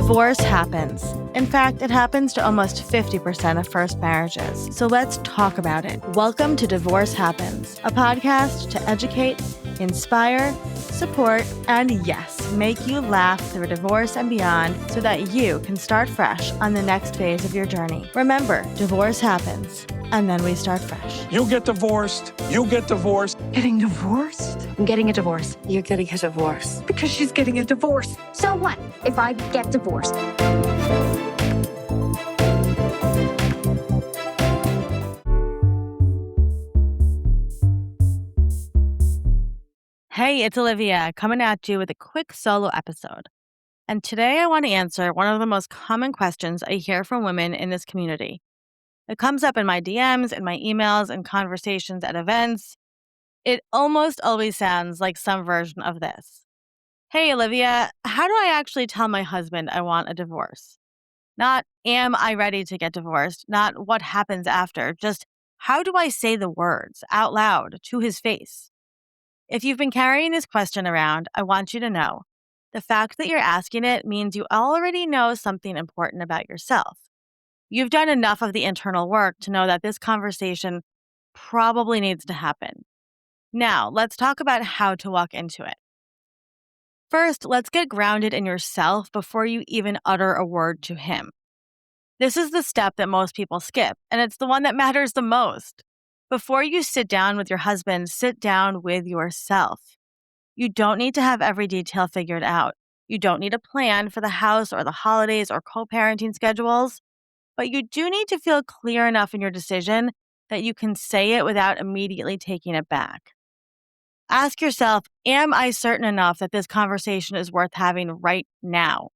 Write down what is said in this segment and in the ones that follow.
Divorce happens. In fact, it happens to almost 50% of first marriages. So let's talk about it. Welcome to Divorce Happens, a podcast to educate, inspire, support, and yes, make you laugh through divorce and beyond so that you can start fresh on the next phase of your journey. Remember, divorce happens, and then we start fresh. You get divorced. You get divorced. Getting divorced? I'm getting a divorce. You're getting a divorce. Because she's getting a divorce. So what if I get divorced? Hey, it's Olivia coming at you with a quick solo episode. And today I want to answer one of the most common questions I hear from women in this community. It comes up in my DMs, in my emails, and conversations at events. It almost always sounds like some version of this. Hey, Olivia, how do I actually tell my husband I want a divorce? Not, am I ready to get divorced? Not what happens after. Just, how do I say the words out loud to his face? If you've been carrying this question around, I want you to know the fact that you're asking it means you already know something important about yourself. You've done enough of the internal work to know that this conversation probably needs to happen. Now, let's talk about how to walk into it. First, let's get grounded in yourself before you even utter a word to him. This is the step that most people skip, and it's the one that matters the most. Before you sit down with your husband, sit down with yourself. You don't need to have every detail figured out. You don't need a plan for the house or the holidays or co-parenting schedules. But you do need to feel clear enough in your decision that you can say it without immediately taking it back. Ask yourself, am I certain enough that this conversation is worth having right now?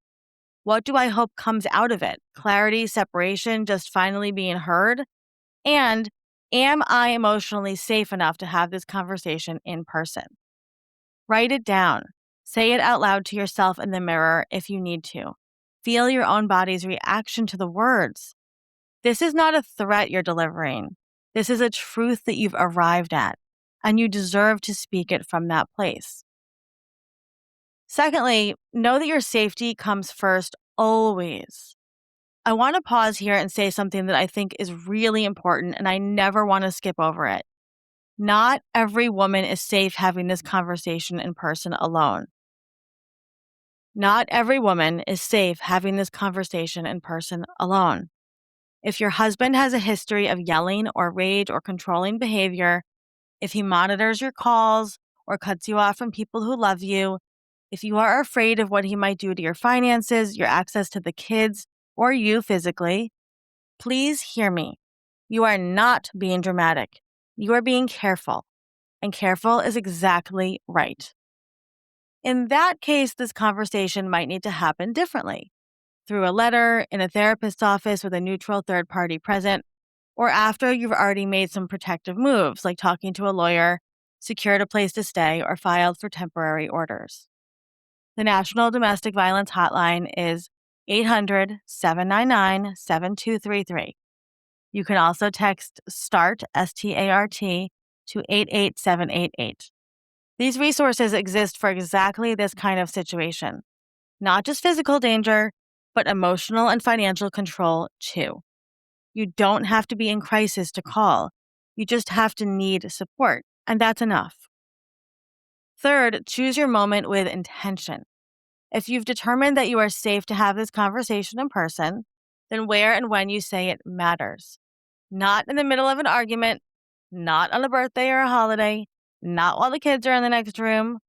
What do I hope comes out of it? Clarity, separation, just finally being heard? And am I emotionally safe enough to have this conversation in person? Write it down. Say it out loud to yourself in the mirror if you need to. Feel your own body's reaction to the words. This is not a threat you're delivering. This is a truth that you've arrived at, and you deserve to speak it from that place. Secondly, know that your safety comes first always. I want to pause here and say something that I think is really important, and I never want to skip over it. Not every woman is safe having this conversation in person alone. Not every woman is safe having this conversation in person alone. If your husband has a history of yelling or rage or controlling behavior, if he monitors your calls or cuts you off from people who love you, if you are afraid of what he might do to your finances, your access to the kids, or you physically, please hear me. You are not being dramatic. You are being careful, and careful is exactly right. In that case, this conversation might need to happen differently, through a letter, in a therapist's office with a neutral third party present, or after you've already made some protective moves, like talking to a lawyer, secured a place to stay, or filed for temporary orders. The National Domestic Violence Hotline is 800-799-7233. You can also text START, S-T-A-R-T, to 88788. These resources exist for exactly this kind of situation. Not just physical danger, but emotional and financial control too. You don't have to be in crisis to call. You just have to need support, and that's enough. Third, choose your moment with intention. If you've determined that you are safe to have this conversation in person, then where and when you say it matters. Not in the middle of an argument, not on a birthday or a holiday, not while the kids are in the next room.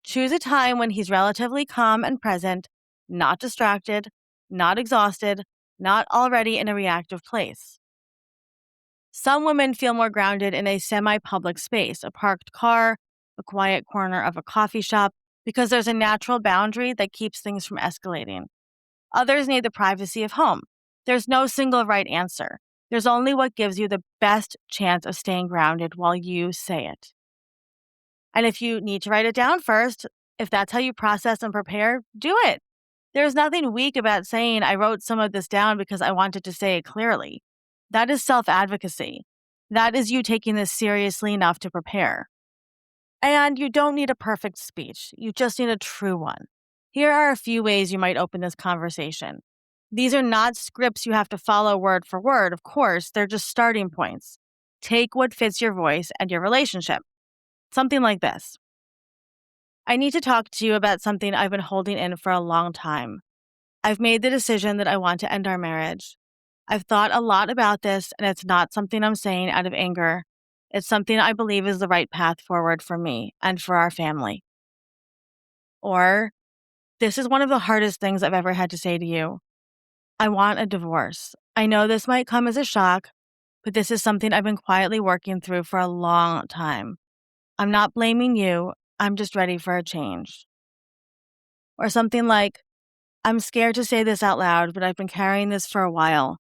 Choose a time when he's relatively calm and present, not distracted, not exhausted, not already in a reactive place. Some women feel more grounded in a semi-public space, a parked car, a quiet corner of a coffee shop, because there's a natural boundary that keeps things from escalating. Others need the privacy of home. There's no single right answer. There's only what gives you the best chance of staying grounded while you say it. And if you need to write it down first, if that's how you process and prepare, do it. There's nothing weak about saying, I wrote some of this down because I wanted to say it clearly. That is self-advocacy. That is you taking this seriously enough to prepare. And you don't need a perfect speech. You just need a true one. Here are a few ways you might open this conversation. These are not scripts you have to follow word for word, of course, they're just starting points. Take what fits your voice and your relationship. Something like this. I need to talk to you about something I've been holding in for a long time. I've made the decision that I want to end our marriage. I've thought a lot about this, and it's not something I'm saying out of anger. It's something I believe is the right path forward for me and for our family. Or, this is one of the hardest things I've ever had to say to you. I want a divorce. I know this might come as a shock, but this is something I've been quietly working through for a long time. I'm not blaming you. I'm just ready for a change. Or something like, I'm scared to say this out loud, but I've been carrying this for a while.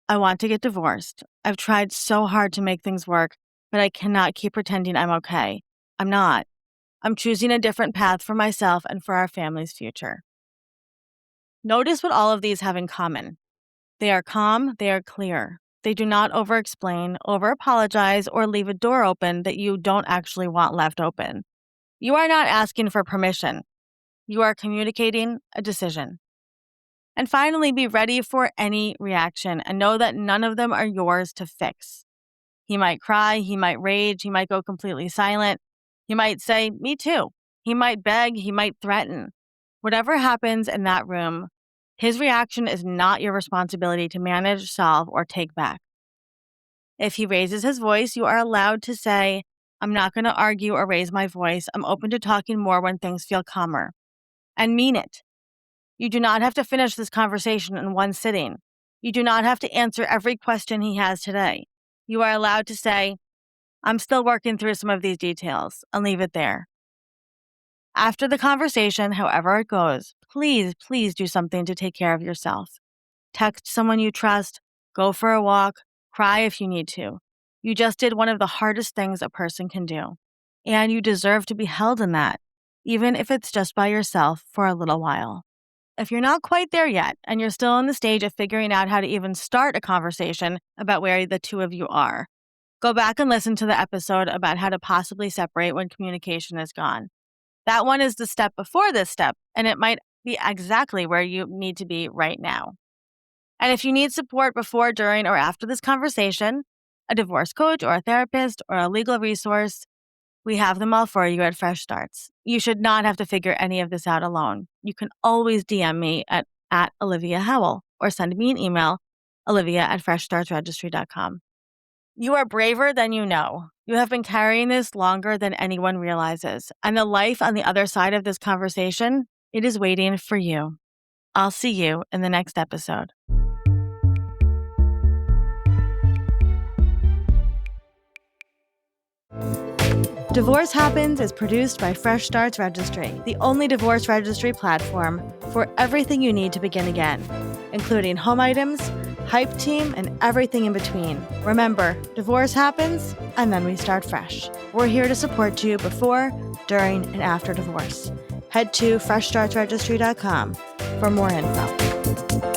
I want to get divorced. I've tried so hard to make things work, but I cannot keep pretending I'm okay. I'm not. I'm choosing a different path for myself and for our family's future. Notice what all of these have in common. They are calm, they are clear. They do not over-explain, over-apologize, or leave a door open that you don't actually want left open. You are not asking for permission. You are communicating a decision. And finally, be ready for any reaction and know that none of them are yours to fix. He might cry, he might rage, he might go completely silent. He might say, "Me too." He might beg, he might threaten. Whatever happens in that room, his reaction is not your responsibility to manage, solve, or take back. If he raises his voice, you are allowed to say, "I'm not going to argue or raise my voice. I'm open to talking more when things feel calmer." And mean it. You do not have to finish this conversation in one sitting. You do not have to answer every question he has today. You are allowed to say, "I'm still working through some of these details," and leave it there. After the conversation, however it goes, please do something to take care of yourself. Text someone you trust, go for a walk, cry if you need to. You just did one of the hardest things a person can do. And you deserve to be held in that, even if it's just by yourself for a little while. If you're not quite there yet, and you're still in the stage of figuring out how to even start a conversation about where the two of you are, go back and listen to the episode about how to possibly separate when communication is gone. That one is the step before this step, and it might be exactly where you need to be right now. And if you need support before, during, or after this conversation, a divorce coach or a therapist or a legal resource, we have them all for you at Fresh Starts. You should not have to figure any of this out alone. You can always DM me at Olivia Howell or send me an email, olivia@freshstartsregistry.com. You are braver than you know. You have been carrying this longer than anyone realizes. And the life on the other side of this conversation, it is waiting for you. I'll see you in the next episode. Divorce Happens is produced by Fresh Starts Registry, the only divorce registry platform for everything you need to begin again, including home items, hype team, and everything in between. Remember, divorce happens, and then we start fresh. We're here to support you before, during, and after divorce. Head to freshstartsregistry.com for more info.